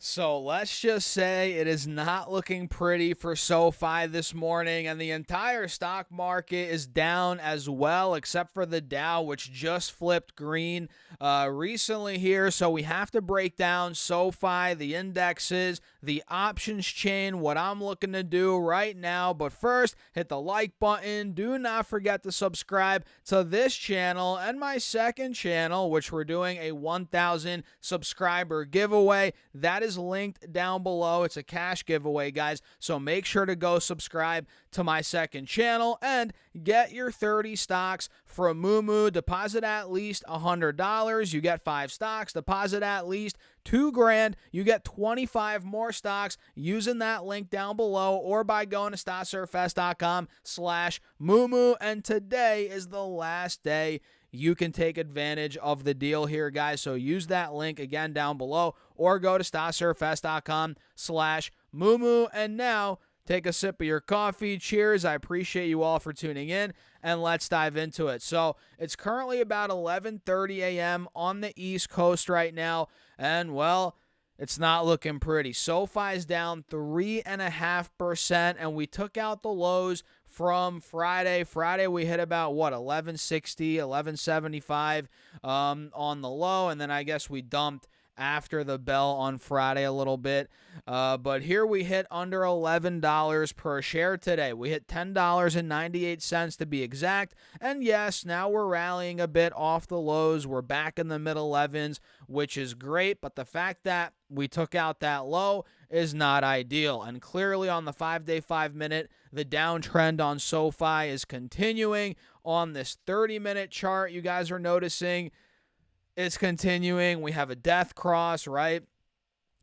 So let's just say it is not looking pretty for SoFi this morning, and the entire stock market is down as well, except for the Dow, which just flipped green recently here. So we have to break down SoFi, the indexes, the options chain, what I'm looking to do right now. But first, hit the like button. Do not forget to subscribe to this channel and my second channel, which we're doing a 1,000 subscriber giveaway. That is linked down below. It's a cash giveaway, guys. So make sure to go subscribe to my second channel and get your 30 stocks from Moomoo. Deposit at least $100. You get 5 stocks. Deposit at least $2,000. You get 25 more stocks using that link down below or by going to stocksurfest.com/Moomoo. And today is the last day you can take advantage of the deal here, guys. So use that link again down below or go to stocksurfest.com/Moomoo. And now take a sip of your coffee. Cheers. I appreciate you all for tuning in, and let's dive into it. So it's currently about 11:30 a.m. on the East Coast right now, and well, it's not looking pretty. SoFi is down 3.5%, and we took out the lows from Friday. Friday, we hit about, 1160, 1175 on the low, and then I guess we dumped after the bell on Friday a little bit. But here we hit under $11 per share today. We hit $10.98 to be exact. And yes, now we're rallying a bit off the lows. We're back in the mid-11s, which is great. But the fact that we took out that low is not ideal. And clearly on the 5-day, 5-minute, the downtrend on SoFi is continuing. On this 30-minute chart, you guys are noticing it's continuing. We have a death cross, right?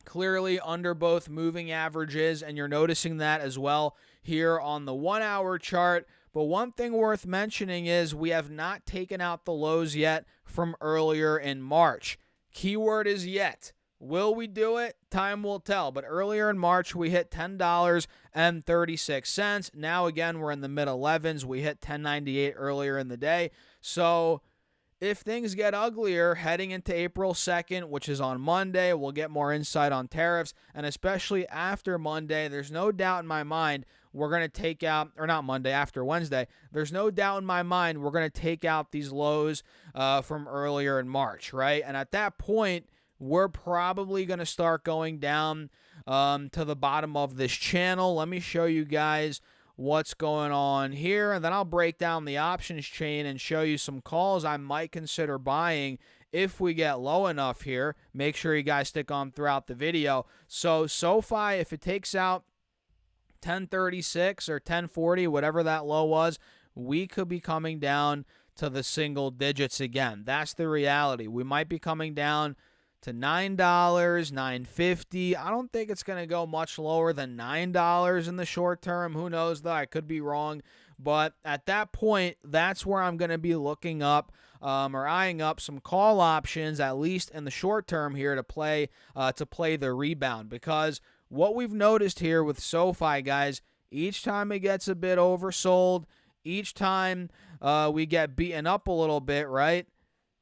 Clearly under both moving averages, and you're noticing that as well here on the 1-hour chart. But one thing worth mentioning is we have not taken out the lows yet from earlier in March. Keyword is yet. Will we do it? Time will tell. But earlier in March, we hit $10.36. Now, again, we're in the mid-11s. We hit $10.98 earlier in the day. So if things get uglier heading into April 2nd, which is on Monday, we'll get more insight on tariffs. And especially after Monday, there's no doubt in my mind we're going to take out, or not Monday, after Wednesday, there's no doubt in my mind we're going to take out these lows from earlier in March, right? And at that point, we're probably going to start going down to the bottom of this channel. Let me show you guys what's going on here, and then I'll break down the options chain and show you some calls I might consider buying if we get low enough here. Make sure you guys stick on throughout the video. So SoFi, if it takes out 1036 or 1040, whatever that low was, we could be coming down to the single digits again. That's the reality. We might be coming down to $9, $9.50. I don't think it's going to go much lower than $9 in the short term. Who knows, though? I could be wrong. But at that point, that's where I'm going to be looking up or eyeing up some call options, at least in the short term here, to play the rebound. Because what we've noticed here with SoFi, guys, each time it gets a bit oversold, each time we get beaten up a little bit, right,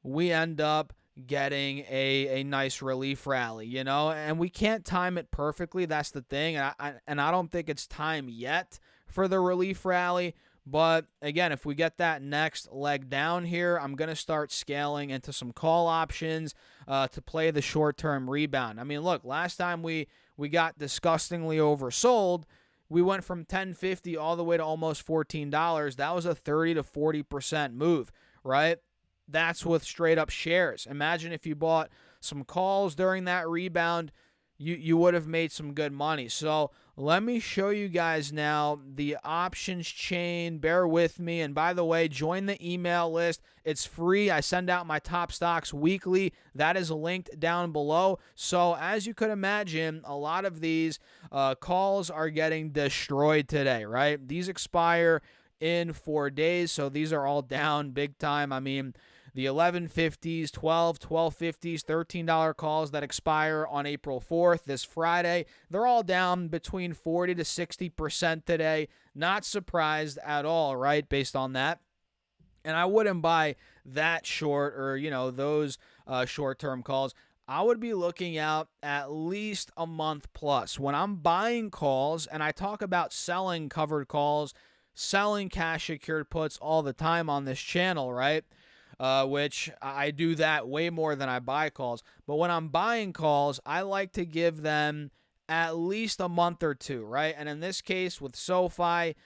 we end up getting a nice relief rally, and we can't time it perfectly. That's the thing. And I don't think it's time yet for the relief rally. But again, if we get that next leg down here, I'm going to start scaling into some call options to play the short-term rebound. I mean, look, last time we got disgustingly oversold, we went from $10.50 all the way to almost $14. That was a 30 to 40% move, right? That's with straight up shares. Imagine if you bought some calls during that rebound, you would have made some good money. So let me show you guys now the options chain. Bear with me. And by the way, join the email list. It's free. I send out my top stocks weekly. That is linked down below. So as you could imagine, a lot of these calls are getting destroyed today, right? These expire in 4 days. So these are all down big time. I mean, the 1150s, 1250s, $13 calls that expire on April 4th, this Friday, they're all down between 40 to 60% today. Not surprised at all, right, based on that. And I wouldn't buy that short or, those short-term calls. I would be looking out at least a month plus. When I'm buying calls, and I talk about selling covered calls, selling cash secured puts all the time on this channel, right? Which I do that way more than I buy calls. But when I'm buying calls, I like to give them at least a month or two, right? And in this case with SoFi,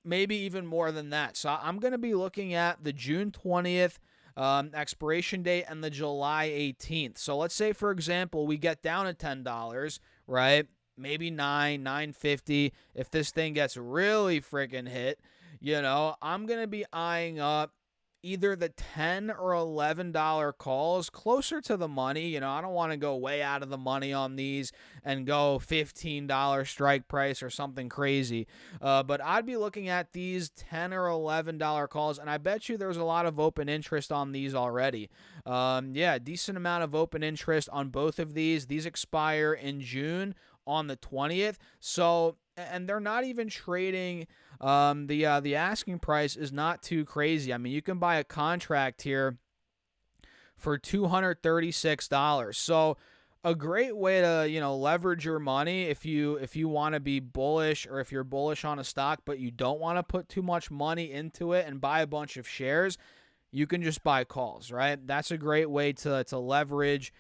maybe even more than that. So I'm going to be looking at the June 20th expiration date and the July 18th. So let's say, for example, we get down to $10, right? Maybe 9.50. If this thing gets really freaking hit, I'm going to be eyeing up either the $10 or $11 calls closer to the money. I don't want to go way out of the money on these and go $15 strike price or something crazy. But I'd be looking at these $10 or $11 calls, and I bet you there's a lot of open interest on these already. Decent amount of open interest on both of these. These expire in June on the 20th. So, and they're not even trading. The asking price is not too crazy. I mean, you can buy a contract here for $236. So a great way to, leverage your money if you want to be bullish, or if you're bullish on a stock but you don't want to put too much money into it and buy a bunch of shares, you can just buy calls, right? That's a great way to leverage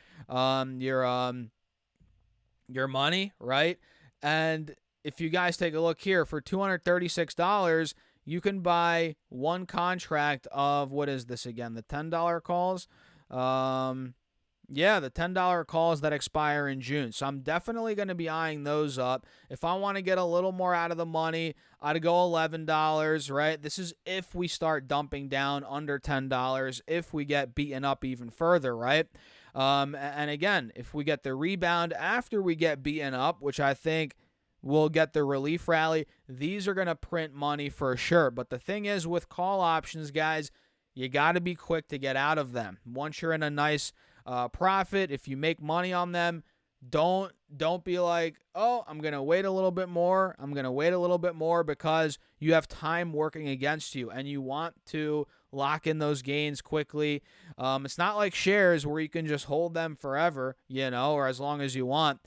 your money, right? And if you guys take a look here, for $236, you can buy one contract of, what is this again? The $10 calls? The $10 calls that expire in June. So I'm definitely going to be eyeing those up. If I want to get a little more out of the money, I'd go $11, right? This is if we start dumping down under $10, if we get beaten up even further, right? And again, if we get the rebound after we get beaten up, which I think we'll get the relief rally, these are going to print money for sure. But the thing is, with call options, guys, you got to be quick to get out of them. Once you're in a nice profit, if you make money on them, don't be like, oh, I'm going to wait a little bit more. I'm going to wait a little bit more, because you have time working against you and you want to lock in those gains quickly. It's not like shares where you can just hold them forever, or as long as you want.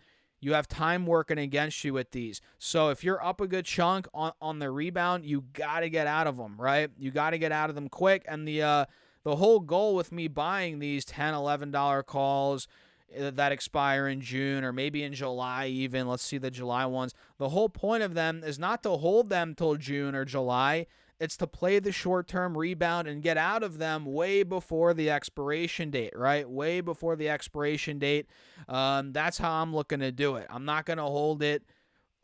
You have time working against you with these. So if you're up a good chunk on the rebound, you got to get out of them, right? You got to get out of them quick. And the whole goal with me buying these $10, $11 calls that expire in June or maybe in July even, let's see the July ones, the whole point of them is not to hold them till June or July. It's to play the short-term rebound and get out of them way before the expiration date, right? Way before the expiration date. That's how I'm looking to do it. I'm not going to hold it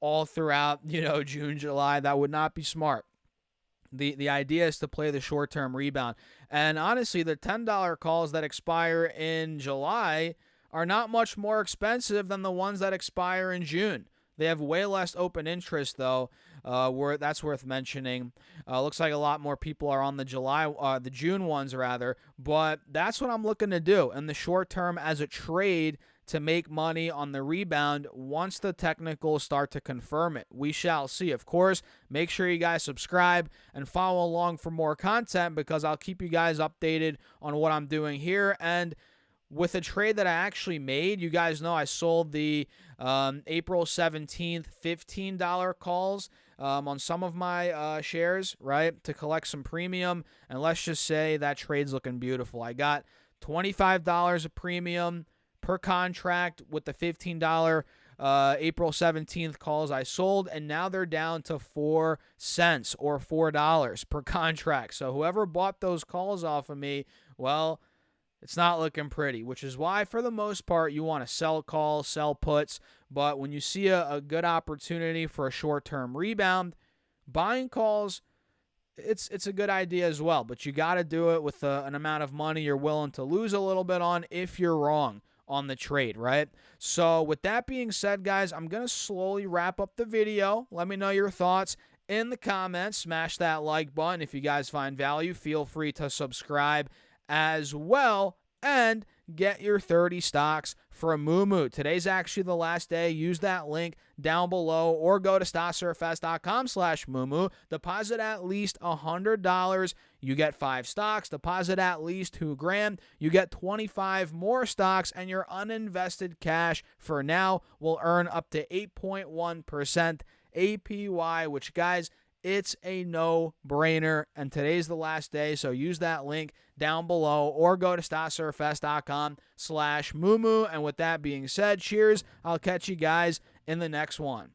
all throughout, June, July. That would not be smart. The idea is to play the short-term rebound. And honestly, the $10 calls that expire in July are not much more expensive than the ones that expire in June. They have way less open interest, though. That's worth mentioning. Looks like a lot more people are on the June ones rather. But that's what I'm looking to do in the short term as a trade to make money on the rebound once the technicals start to confirm it. We shall see. Of course, make sure you guys subscribe and follow along for more content, because I'll keep you guys updated on what I'm doing here. And with a trade that I actually made, you guys know I sold the April 17th $15 calls on some of my shares, right, to collect some premium. And let's just say that trade's looking beautiful. I got $25 of premium per contract with the $15 April 17th calls I sold, and now they're down to 4 cents or $4 per contract. So whoever bought those calls off of me, well, it's not looking pretty, which is why, for the most part, you want to sell calls, sell puts. But when you see a good opportunity for a short-term rebound, buying calls, it's a good idea as well. But you got to do it with an amount of money you're willing to lose a little bit on if you're wrong on the trade, right? So with that being said, guys, I'm going to slowly wrap up the video. Let me know your thoughts in the comments. Smash that like button. If you guys find value, feel free to subscribe as well, and get your 30 stocks from Moomoo. Today's actually the last day. Use that link down below or go to stocksurfest.com/Moomoo. Deposit at least $100. You get 5 stocks. Deposit at least $2,000. You get 25 more stocks, and your uninvested cash for now will earn up to 8.1% APY, which, guys, it's a no-brainer, and today's the last day, so use that link down below or go to stocksurfest.com/Moomoo. And with that being said, cheers. I'll catch you guys in the next one.